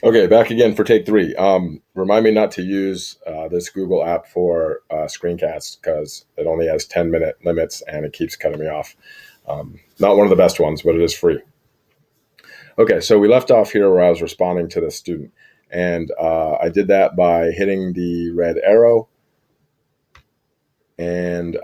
Okay, back again for take three. Remind me not to use this Google app for screencasts because it only has 10-minute limits and it keeps cutting me off. Not one of the best ones, but it is free. Okay, so we left off here where I was responding to the student. And I did that by hitting the red arrow and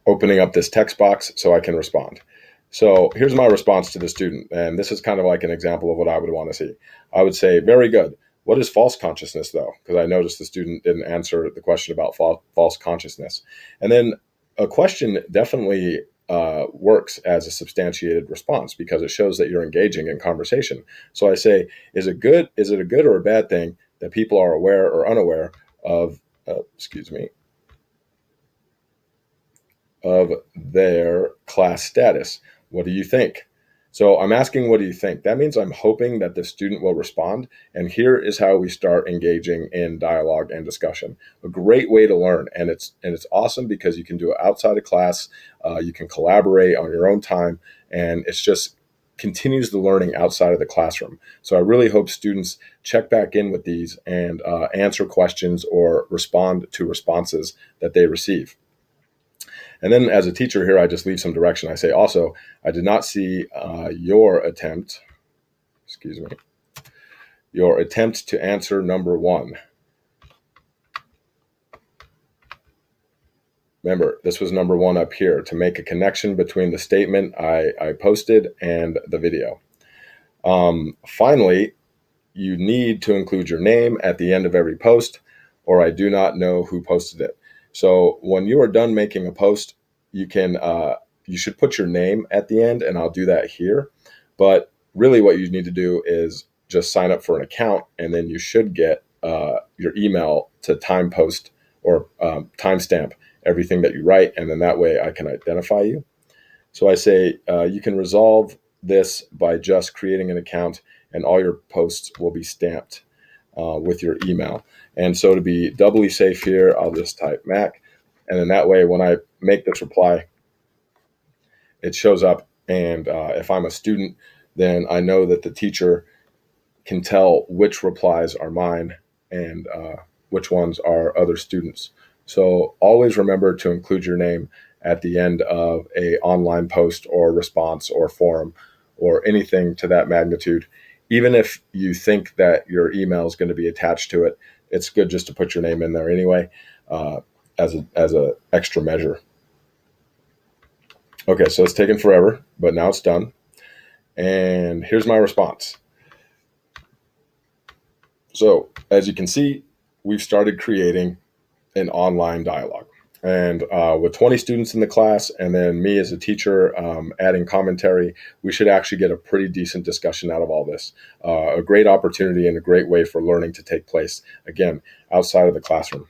opening up this text box so I can respond. So here's my response to the student. And this is kind of like an example of what I would want to see. I would say, very good. What is false consciousness, though? Because I noticed the student didn't answer the question about false consciousness. And then a question definitely works as a substantiated response because it shows that you're engaging in conversation. So I say, is it good? Is it a good or a bad thing that people are aware or unaware of, of their class status? What do you think? So I'm asking, what do you think? That means I'm hoping that the student will respond. And here is how we start engaging in dialogue and discussion. A great way to learn. And it's awesome because you can do it outside of class. You can collaborate on your own time. And it's just continues the learning outside of the classroom. So I really hope students check back in with these and answer questions or respond to responses that they receive. And then as a teacher here, I just leave some direction. I say, also, I did not see your attempt to answer number one. Remember, this was number one up here, to make a connection between the statement I posted and the video. Finally, you need to include your name at the end of every post, or I do not know who posted it. So when you are done making a post, you should put your name at the end, and I'll do that here. But really what you need to do is just sign up for an account, and then you should get your email to time post or timestamp everything that you write, and then that way I can identify you. So I say you can resolve this by just creating an account, and all your posts will be stamped with your email. And so to be doubly safe here, I'll just type Mac. And then that way, when I make this reply, it shows up. And if I'm a student, then I know that the teacher can tell which replies are mine and which ones are other students. So always remember to include your name at the end of a online post or response or forum or anything to that magnitude. Even if you think that your email is going to be attached to it, it's good just to put your name in there anyway as a extra measure. Okay, so it's taken forever, but now it's done. And here's my response. So as you can see, we've started creating an online dialogue. And with 20 students in the class, and then me as a teacher adding commentary, we should actually get a pretty decent discussion out of all this. A great opportunity and a great way for learning to take place, again, outside of the classroom.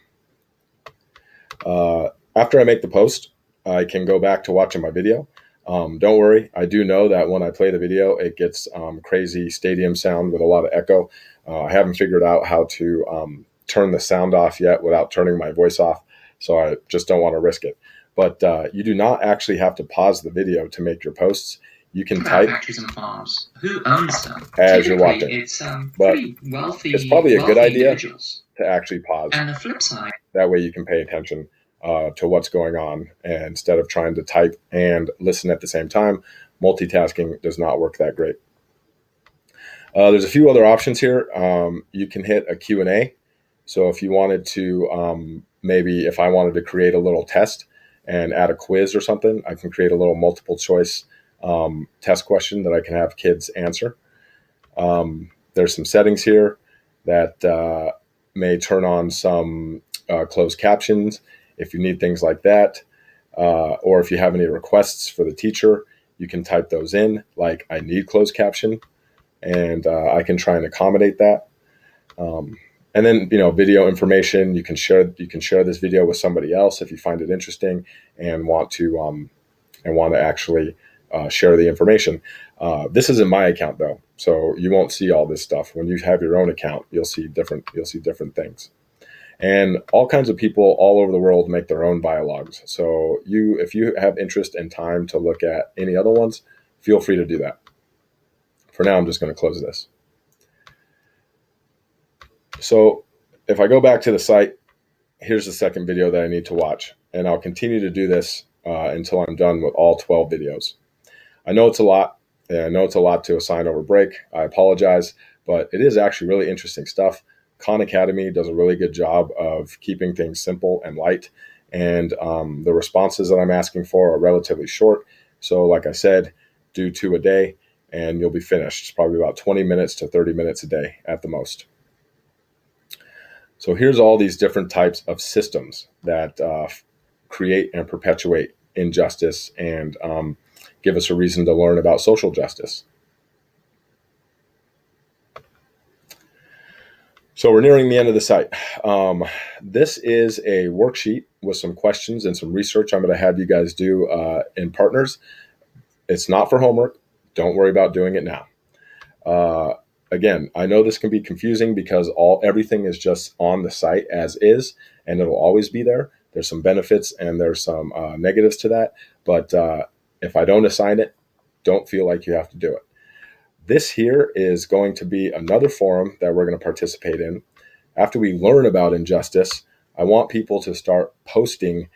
After I make the post, I can go back to watching my video. Don't worry, I do know that when I play the video, it gets crazy stadium sound with a lot of echo. I haven't figured out how to turn the sound off yet without turning my voice off, so I just don't want to risk it. But you do not actually have to pause the video to make your posts. You can type factories and farms. Who owns them? as you're watching. It's but pretty wealthy. It's probably a good idea individuals. to actually pause. And the flip side, that way you can pay attention to what's going on, and instead of trying to type and listen at the same time. Multitasking does not work that great. There's a few other options here. You can hit a Q&A. So if you wanted to, maybe if I wanted to create a little test and add a quiz or something, I can create a little multiple choice test question that I can have kids answer. There's some settings here that may turn on some closed captions if you need things like that. Or if you have any requests for the teacher, you can type those in, like I need closed caption, and I can try and accommodate that. And then, video information, you can share this video with somebody else if you find it interesting and want to actually share the information. This is in my account though, so you won't see all this stuff. When you have your own account, you'll see different things. And all kinds of people all over the world make their own dialogues. So if you have interest and time to look at any other ones, feel free to do that. for now, I'm just going to close this. So if I go back to the site, here's the second video that I need to watch. And I'll continue to do this until I'm done with all 12 videos. I know it's a lot. And I know it's a lot to assign over break. I apologize, but it is actually really interesting stuff. Khan Academy does a really good job of keeping things simple and light. And the responses that I'm asking for are relatively short. So like I said, do 2 a day and you'll be finished. It's probably about 20 minutes to 30 minutes a day at the most. So here's all these different types of systems that create and perpetuate injustice and give us a reason to learn about social justice. So we're nearing the end of the site. This is a worksheet with some questions and some research I'm going to have you guys do in partners. It's not for homework. Don't worry about doing it now. Again, I know this can be confusing because everything is just on the site as is, and it'll always be there. There's some benefits and there's some negatives to that. But if I don't assign it, don't feel like you have to do it. This here is going to be another forum that we're going to participate in. After we learn about injustice, I want people to start posting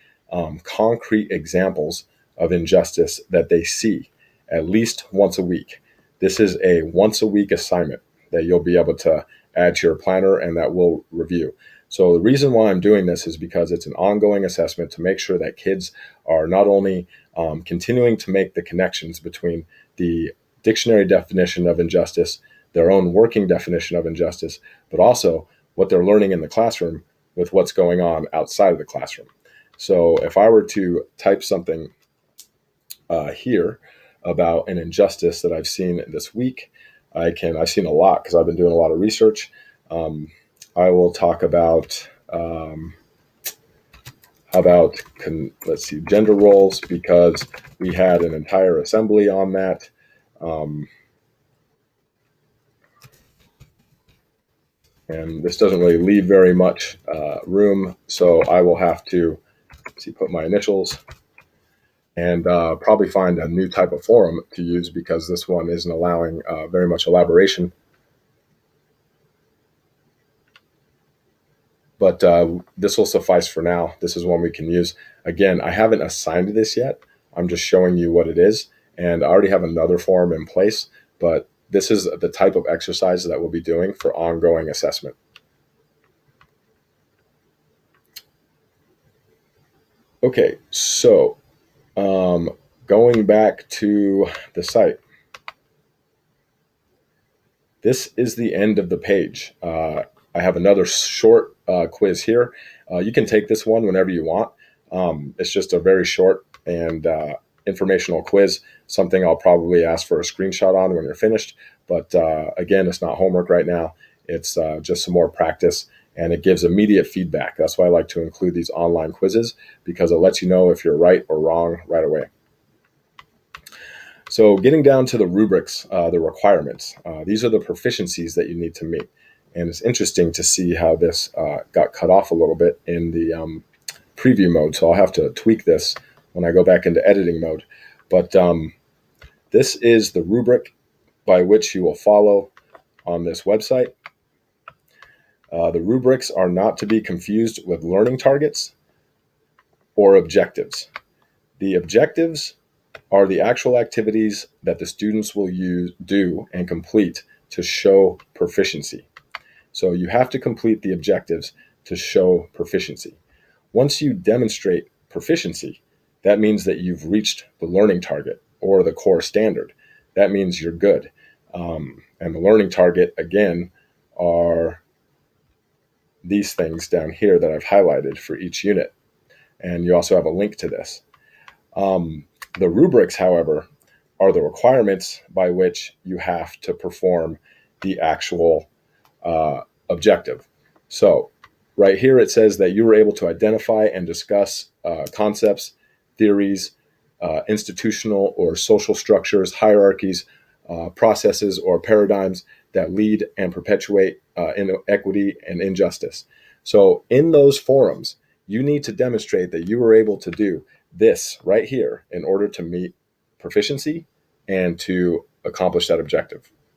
concrete examples of injustice that they see at least once a week. This is a once a week assignment that you'll be able to add to your planner and that we'll review. So the reason why I'm doing this is because it's an ongoing assessment to make sure that kids are not only continuing to make the connections between the dictionary definition of injustice, their own working definition of injustice, but also what they're learning in the classroom with what's going on outside of the classroom. So if I were to type something here about an injustice that I've seen this week, I've seen a lot because I've been doing a lot of research. I will talk about let's see, gender roles, because we had an entire assembly on that. And this doesn't really leave very much room, so I will have to put my initials and probably find a new type of forum to use because this one isn't allowing very much elaboration. But this will suffice for now. This is one we can use. Again, I haven't assigned this yet. I'm just showing you what it is. And I already have another forum in place, but this is the type of exercise that we'll be doing for ongoing assessment. Okay, so going back to the site. This is the end of the page. I have another short quiz here. You can take this one whenever you want. It's just a very short and informational quiz, something I'll probably ask for a screenshot on when you're finished. But again, it's not homework right now. It's just some more practice, and it gives immediate feedback. That's why I like to include these online quizzes, because it lets you know if you're right or wrong right away. So getting down to the rubrics, the requirements, these are the proficiencies that you need to meet. And it's interesting to see how this got cut off a little bit in the preview mode. So I'll have to tweak this when I go back into editing mode. But this is the rubric by which you will follow on this website. The rubrics are not to be confused with learning targets or objectives. The objectives are the actual activities that the students will do and complete to show proficiency. So you have to complete the objectives to show proficiency. Once you demonstrate proficiency, that means that you've reached the learning target or the core standard. That means you're good. And the learning target, again, are these things down here that I've highlighted for each unit. And you also have a link to this. The rubrics, however, are the requirements by which you have to perform the actual objective. So right here it says that you were able to identify and discuss concepts, theories, institutional or social structures, hierarchies, processes, or paradigms that lead and perpetuate inequity and injustice. So in those forums, you need to demonstrate that you were able to do this right here in order to meet proficiency and to accomplish that objective.